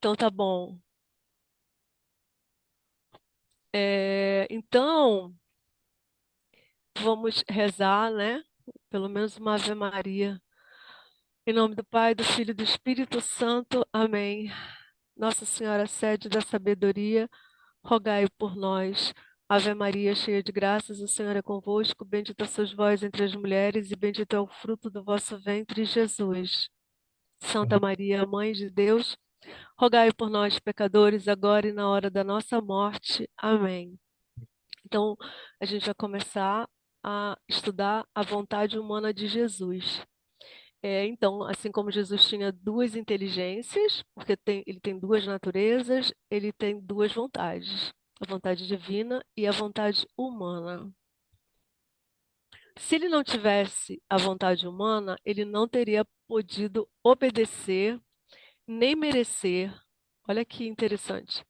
Então tá bom. Então, vamos rezar, né? Pelo menos uma Ave Maria. Em nome do Pai, do Filho e do Espírito Santo. Amém. Nossa Senhora, sede da sabedoria, rogai por nós. Ave Maria, cheia de graças, o Senhor é convosco. Bendita sois vós entre as mulheres, e bendito é o fruto do vosso ventre, Jesus. Santa Maria, Mãe de Deus, rogai por nós, pecadores, agora e na hora da nossa morte. Amém. Então, a gente vai começar a estudar a vontade humana de Jesus. Então, assim como Jesus tinha duas inteligências, porque ele tem duas naturezas, ele tem duas vontades, a vontade divina e a vontade humana. Se ele não tivesse a vontade humana, ele não teria podido obedecer nem merecer. Olha que interessante.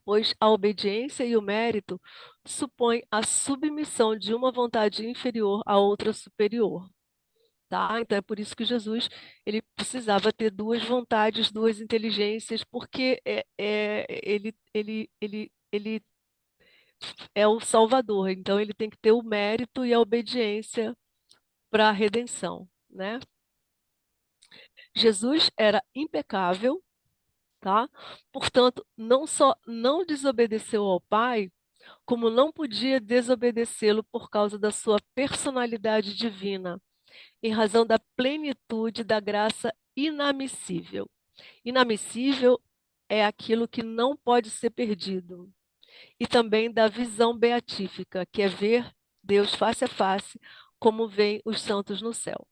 Pois a obediência e o mérito supõem a submissão de uma vontade inferior à outra superior, tá? Então é por isso que Jesus ele precisava ter duas vontades, duas inteligências, porque ele é o Salvador, então ele tem que ter o mérito e a obediência para a redenção, né? Jesus era impecável, tá? Portanto, não só não desobedeceu ao Pai, como não podia desobedecê-lo por causa da sua personalidade divina, em razão da plenitude da graça inamissível. Inamissível é aquilo que não pode ser perdido, e também da visão beatífica, que é ver Deus face a face, como veem os santos no céu.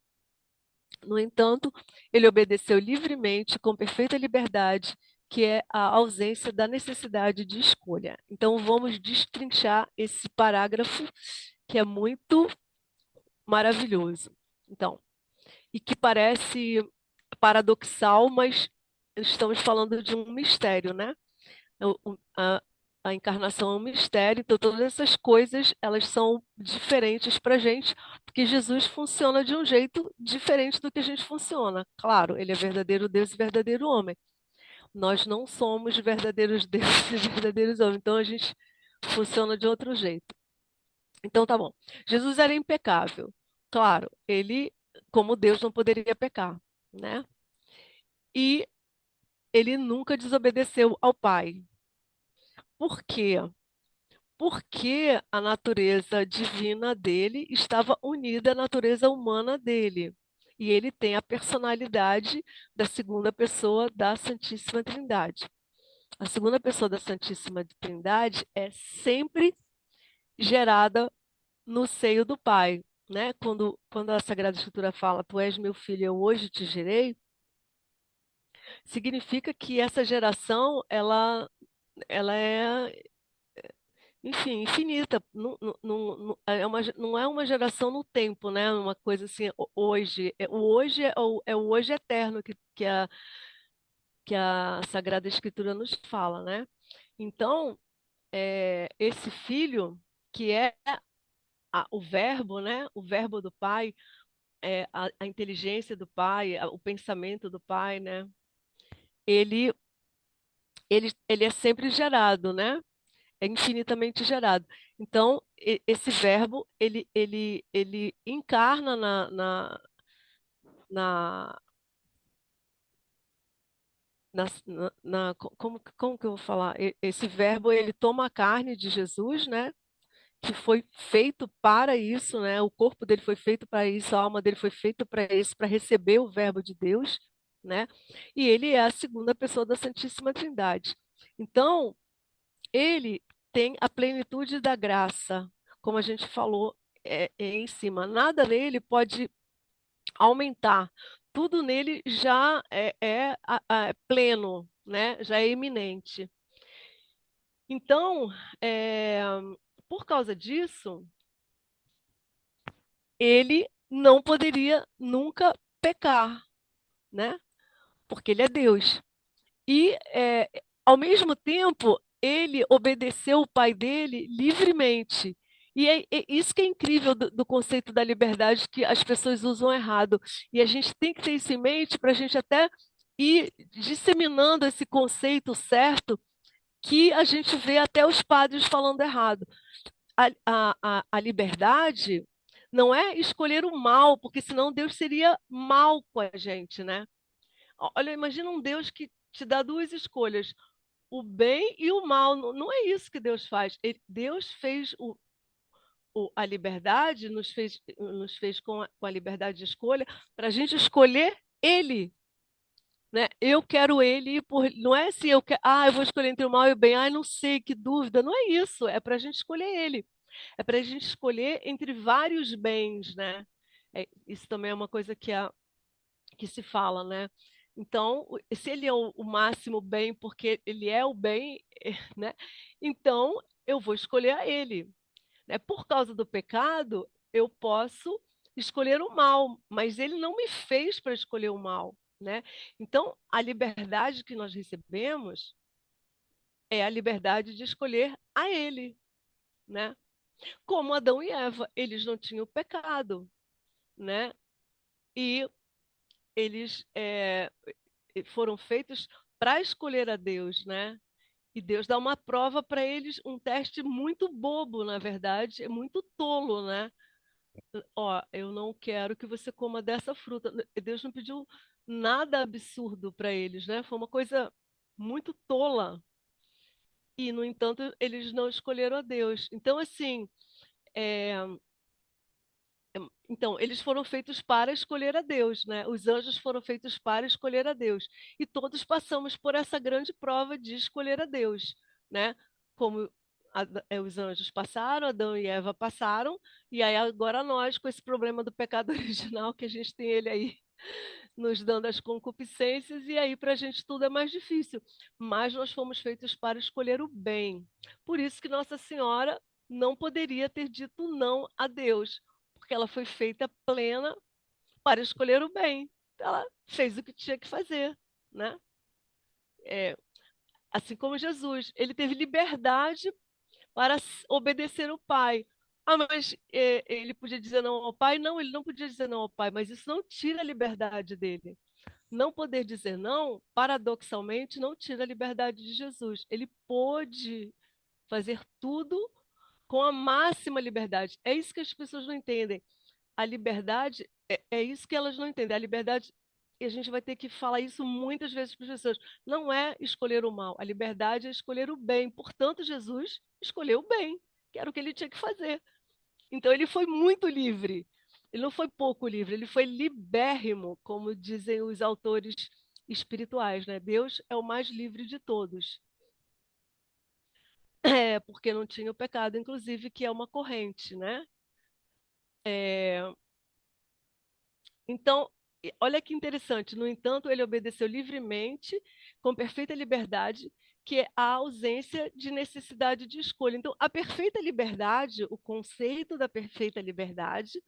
No entanto, ele obedeceu livremente, com perfeita liberdade, que é a ausência da necessidade de escolha. Então, vamos destrinchar esse parágrafo, que é muito maravilhoso. Então, e que parece paradoxal, mas estamos falando de um mistério, né? A encarnação é um mistério, então todas essas coisas elas são diferentes para a gente, porque Jesus funciona de um jeito diferente do que a gente funciona. Claro, ele é verdadeiro Deus e verdadeiro homem. Nós não somos verdadeiros deuses e verdadeiros homens, então a gente funciona de outro jeito. Então tá bom. Jesus era impecável. Claro, ele, como Deus, não poderia pecar, né? E ele nunca desobedeceu ao Pai. Por quê? Porque a natureza divina dele estava unida à natureza humana dele. E ele tem a personalidade da segunda pessoa da Santíssima Trindade. A segunda pessoa da Santíssima Trindade é sempre gerada no seio do Pai, né? Quando a Sagrada Escritura fala, Tu és meu filho, eu hoje te gerei, significa que essa geração, ela é, enfim, infinita. Não é uma geração no tempo, né? Uma coisa assim, hoje. O hoje é o hoje eterno que a Sagrada Escritura nos fala, né? Então, esse filho, que é o verbo, né? O verbo do Pai, a inteligência do Pai, o pensamento do Pai, né? Ele, ele é sempre gerado, né? É infinitamente gerado. Então, esse verbo, ele encarna na, como que eu vou falar? Esse verbo, ele toma a carne de Jesus, né? Que foi feito para isso, né? O corpo dele foi feito para isso, a alma dele foi feita para isso, para receber o verbo de Deus, né? E ele é a segunda pessoa da Santíssima Trindade. Então, ele tem a plenitude da graça, como a gente falou em cima. Nada nele pode aumentar. Tudo nele já é pleno, né? Já é iminente. Então, é, por causa disso, ele não poderia nunca pecar, né? Porque ele é Deus. E, ao mesmo tempo, ele obedeceu o pai dele livremente. E é isso que é incrível do conceito da liberdade que as pessoas usam errado. E a gente tem que ter isso em mente para a gente até e disseminando esse conceito certo que a gente vê até os padres falando errado. A liberdade não é escolher o mal, porque senão Deus seria mal com a gente, né? Olha, imagina um Deus que te dá duas escolhas, o bem e o mal. Não, não é isso que Deus faz. Deus fez a liberdade, nos fez com a liberdade de escolha, para a gente escolher Ele. Né? Eu quero ele, não é assim, eu vou escolher entre o mal e o bem, não sei, que dúvida, não é isso, é para a gente escolher ele, é para a gente escolher entre vários bens, né? Isso também é uma coisa que se fala, né? Então, se ele é o máximo bem, porque ele é o bem, né? Então, eu vou escolher a ele, né? Por causa do pecado, eu posso escolher o mal, mas ele não me fez para escolher o mal, né? Então, a liberdade que nós recebemos é a liberdade de escolher a ele, né? Como Adão e Eva, eles não tinham pecado, né? E eles foram feitos para escolher a Deus, né? E Deus dá uma prova para eles, um teste muito bobo, na verdade, é muito tolo, né? Ó, eu não quero que você coma dessa fruta. Deus não pediu nada absurdo para eles, né? Foi uma coisa muito tola. E, no entanto, eles não escolheram a Deus. Então, assim, é, então, eles foram feitos para escolher a Deus, né? Os anjos foram feitos para escolher a Deus. E todos passamos por essa grande prova de escolher a Deus, né? Como os anjos passaram, Adão e Eva passaram, e aí agora nós, com esse problema do pecado original, que a gente tem ele aí nos dando as concupiscências, e aí para a gente tudo é mais difícil. Mas nós fomos feitos para escolher o bem. Por isso que Nossa Senhora não poderia ter dito não a Deus, porque ela foi feita plena para escolher o bem. Ela fez o que tinha que fazer, né? É, assim como Jesus, ele teve liberdade para obedecer o Pai. Ah, mas ele podia dizer não ao Pai? Não, ele não podia dizer não ao Pai, mas isso não tira a liberdade dele. Não poder dizer não, paradoxalmente, não tira a liberdade de Jesus. Ele pôde fazer tudo com a máxima liberdade. É isso que as pessoas não entendem. A liberdade é isso que elas não entendem. A liberdade, e a gente vai ter que falar isso muitas vezes para as pessoas, não é escolher o mal. A liberdade é escolher o bem. Portanto, Jesus escolheu o bem, que era o que ele tinha que fazer. Então, ele foi muito livre. Ele não foi pouco livre, ele foi libérrimo, como dizem os autores espirituais, né? Deus é o mais livre de todos. É, porque não tinha o pecado, inclusive, que é uma corrente, né? É, então, olha que interessante. No entanto, ele obedeceu livremente, com perfeita liberdade, que é a ausência de necessidade de escolha. Então, a perfeita liberdade, o conceito da perfeita liberdade,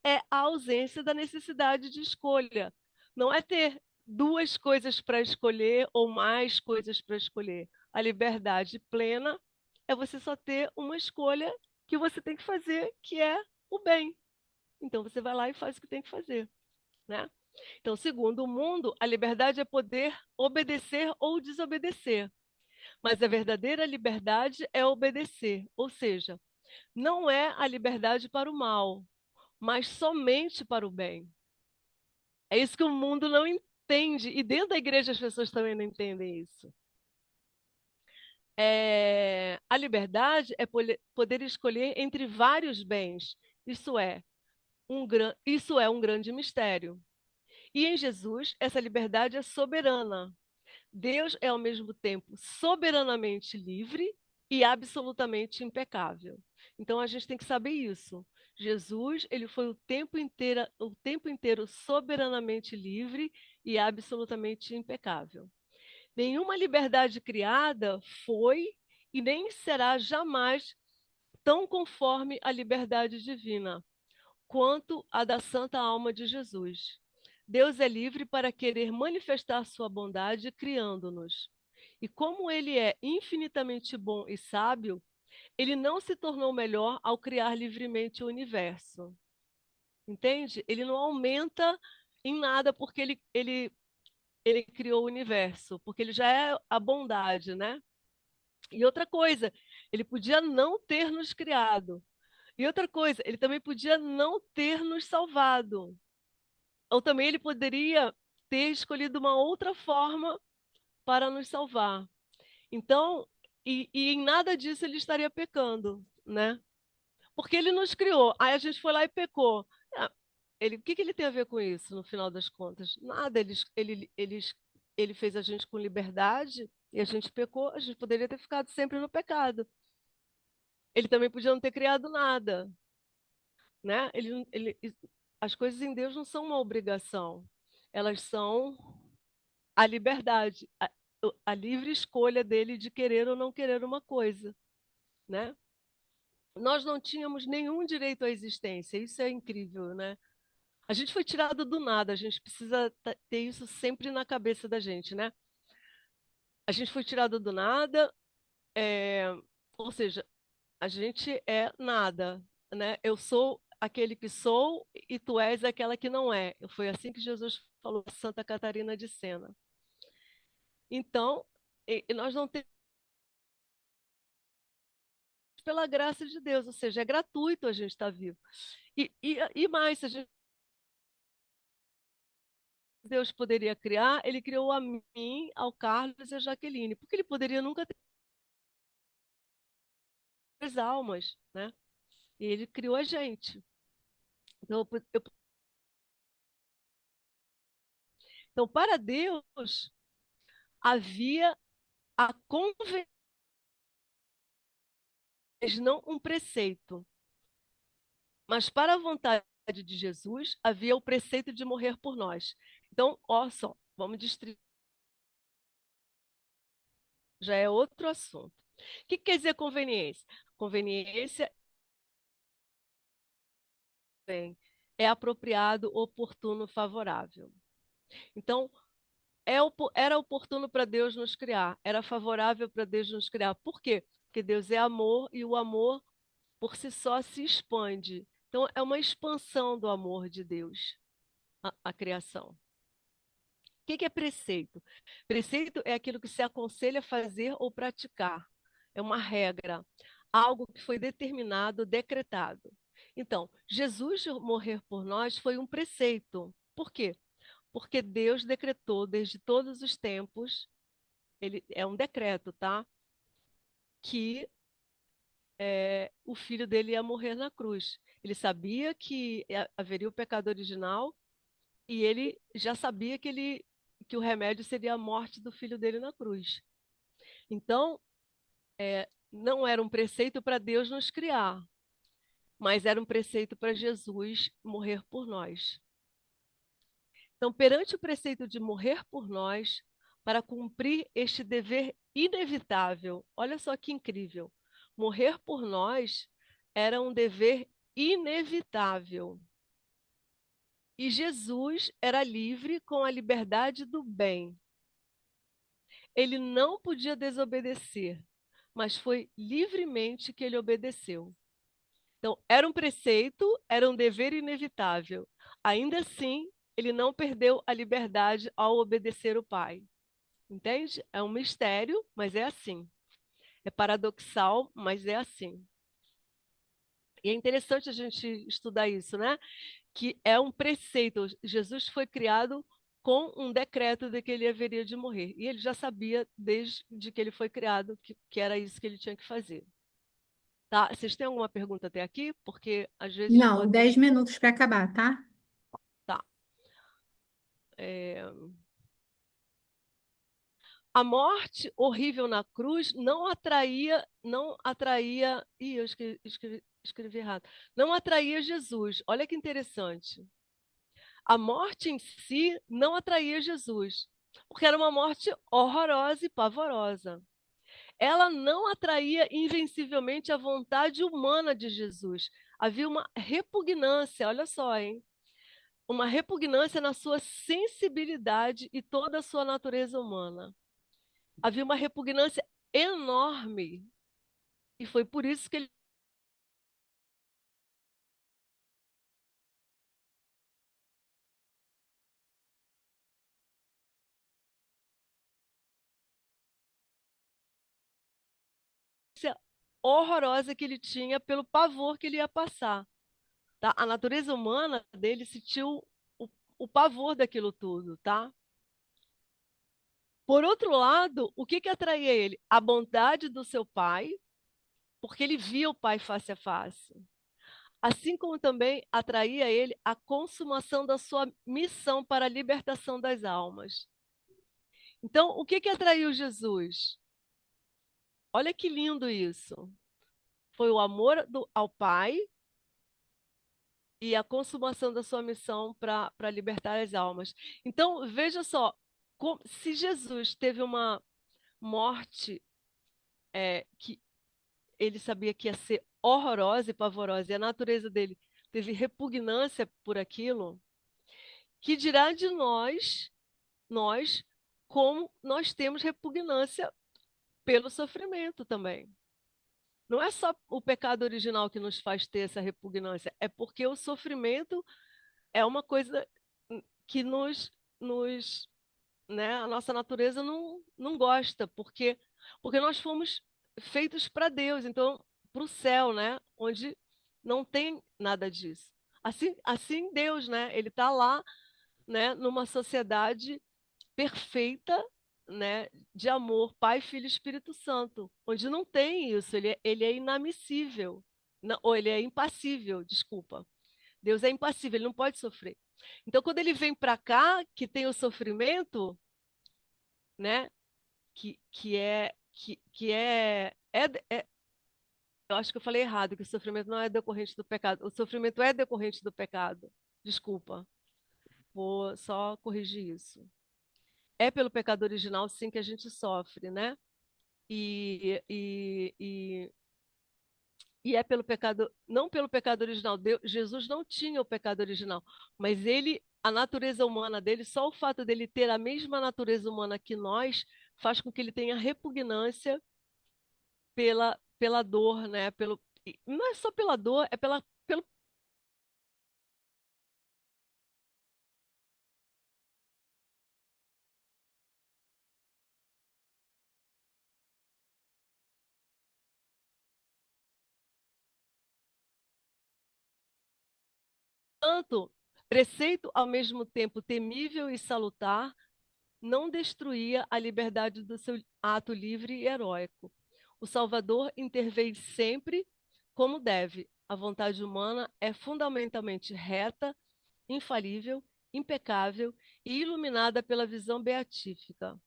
é a ausência da necessidade de escolha. Não é ter duas coisas para escolher ou mais coisas para escolher. A liberdade plena é você só ter uma escolha que você tem que fazer, que é o bem. Então, você vai lá e faz o que tem que fazer, né? Então, segundo o mundo, a liberdade é poder obedecer ou desobedecer. Mas a verdadeira liberdade é obedecer, ou seja, não é a liberdade para o mal, mas somente para o bem. É isso que o mundo não entende, e dentro da igreja as pessoas também não entendem isso. A liberdade é poder escolher entre vários bens. Isso é um grande mistério. E em Jesus, essa liberdade é soberana. Deus é ao mesmo tempo soberanamente livre e absolutamente impecável. Então a gente tem que saber isso. Jesus, ele foi o tempo inteiro soberanamente livre e absolutamente impecável. Nenhuma liberdade criada foi e nem será jamais tão conforme a liberdade divina quanto a da santa alma de Jesus. Deus é livre para querer manifestar sua bondade criando-nos. E como ele é infinitamente bom e sábio, ele não se tornou melhor ao criar livremente o universo. Entende? Ele não aumenta em nada porque ele ele criou o universo, porque ele já é a bondade, né? E outra coisa, ele podia não ter nos criado. E outra coisa, ele também podia não ter nos salvado. Ou também ele poderia ter escolhido uma outra forma para nos salvar. Então, e em nada disso ele estaria pecando, né? Porque ele nos criou. Aí a gente foi lá e pecou. Ah, o que que ele tem a ver com isso, no final das contas? Nada. Ele fez a gente com liberdade e a gente pecou. A gente poderia ter ficado sempre no pecado. Ele também podia não ter criado nada, né? As coisas em Deus não são uma obrigação. Elas são a liberdade, a livre escolha dele de querer ou não querer uma coisa, né? Nós não tínhamos nenhum direito à existência. Isso é incrível, né? A gente foi tirado do nada, a gente precisa ter isso sempre na cabeça da gente, né? A gente foi tirado do nada, é, ou seja, a gente é nada, né? Eu sou aquele que sou e tu és aquela que não é. Foi assim que Jesus falou a Santa Catarina de Sena. Então, e nós não temos pela graça de Deus, ou seja, é gratuito a gente estar vivo. E mais, se a gente Deus poderia criar, ele criou a mim, ao Carlos e a Jaqueline, porque ele poderia nunca ter as almas, né? E ele criou a gente. Então, então, para Deus, havia a conveniência, não um preceito. Mas para a vontade de Jesus, havia o preceito de morrer por nós. Então, ó só, vamos distribuir. Já é outro assunto. O que quer dizer conveniência? Conveniência bem, é apropriado, oportuno, favorável. Então, era oportuno para Deus nos criar, era favorável para Deus nos criar. Por quê? Porque Deus é amor e o amor por si só se expande. Então, é uma expansão do amor de Deus, a criação. O que é preceito? Preceito é aquilo que se aconselha fazer ou praticar. É uma regra, algo que foi determinado, decretado. Então, Jesus morrer por nós foi um preceito. Por quê? Porque Deus decretou desde todos os tempos, ele é um decreto, tá? Que o filho dele ia morrer na cruz. Ele sabia que haveria o pecado original e ele já sabia que o remédio seria a morte do filho dele na cruz. Então, não era um preceito para Deus nos criar, mas era um preceito para Jesus morrer por nós. Então, perante o preceito de morrer por nós, para cumprir este dever inevitável, olha só que incrível, morrer por nós era um dever inevitável. E Jesus era livre com a liberdade do bem. Ele não podia desobedecer, mas foi livremente que ele obedeceu. Então, era um preceito, era um dever inevitável. Ainda assim, ele não perdeu a liberdade ao obedecer o Pai. Entende? É um mistério, mas é assim. É paradoxal, mas é assim. E é interessante a gente estudar isso, né? Que é um preceito. Jesus foi criado com um decreto de que ele haveria de morrer. E ele já sabia desde que ele foi criado que era isso que ele tinha que fazer. Tá? Vocês têm alguma pergunta até aqui? Porque às vezes Não, pode. 10 minutos para acabar, tá? Tá. É, a morte horrível na cruz não atraía. Ih, eu escrevi errado. Não atraía Jesus. Olha que interessante. A morte em si não atraía Jesus, porque era uma morte horrorosa e pavorosa. Ela não atraía invencivelmente a vontade humana de Jesus. Havia uma repugnância, olha só, hein? Uma repugnância na sua sensibilidade e toda a sua natureza humana. Havia uma repugnância enorme. E foi por isso que ele horrorosa que ele tinha pelo pavor que ele ia passar, tá? A natureza humana dele sentiu o pavor daquilo tudo, tá? Por outro lado, o que que atraía ele? A bondade do seu pai, porque ele via o pai face a face. Assim como também atraía ele a consumação da sua missão para a libertação das almas. Então, o que que atraiu Jesus? Olha que lindo isso. Foi o amor ao Pai e a consumação da sua missão para libertar as almas. Então, veja só, se Jesus teve uma morte que ele sabia que ia ser horrorosa e pavorosa, e a natureza dele teve repugnância por aquilo, que dirá de nós, como nós temos repugnância pelo sofrimento também. Não é só o pecado original que nos faz ter essa repugnância, é porque o sofrimento é uma coisa que nos né, a nossa natureza não gosta, porque nós fomos feitos para Deus, então, para o céu, né, onde não tem nada disso. Assim Deus, né, ele está lá, né, numa sociedade perfeita, né, de amor, Pai, Filho e Espírito Santo, onde não tem isso, ele é inadmissível, não, ou ele é impassível, desculpa. Deus é impassível, ele não pode sofrer. Então, quando ele vem para cá, que tem o sofrimento, né, eu acho que eu falei errado, que o sofrimento não é decorrente do pecado, o sofrimento é decorrente do pecado. Desculpa, vou só corrigir isso. É pelo pecado original, sim, que a gente sofre, né? E, e, e, e é pelo pecado, não pelo pecado original. Jesus não tinha o pecado original, mas a natureza humana dele, só o fato dele ter a mesma natureza humana que nós, faz com que ele tenha repugnância pela dor, né? Não é só pela dor, é pelo tanto preceito ao mesmo tempo temível e salutar, não destruía a liberdade do seu ato livre e heróico. O Salvador intervém sempre como deve. A vontade humana é fundamentalmente reta, infalível, impecável e iluminada pela visão beatífica.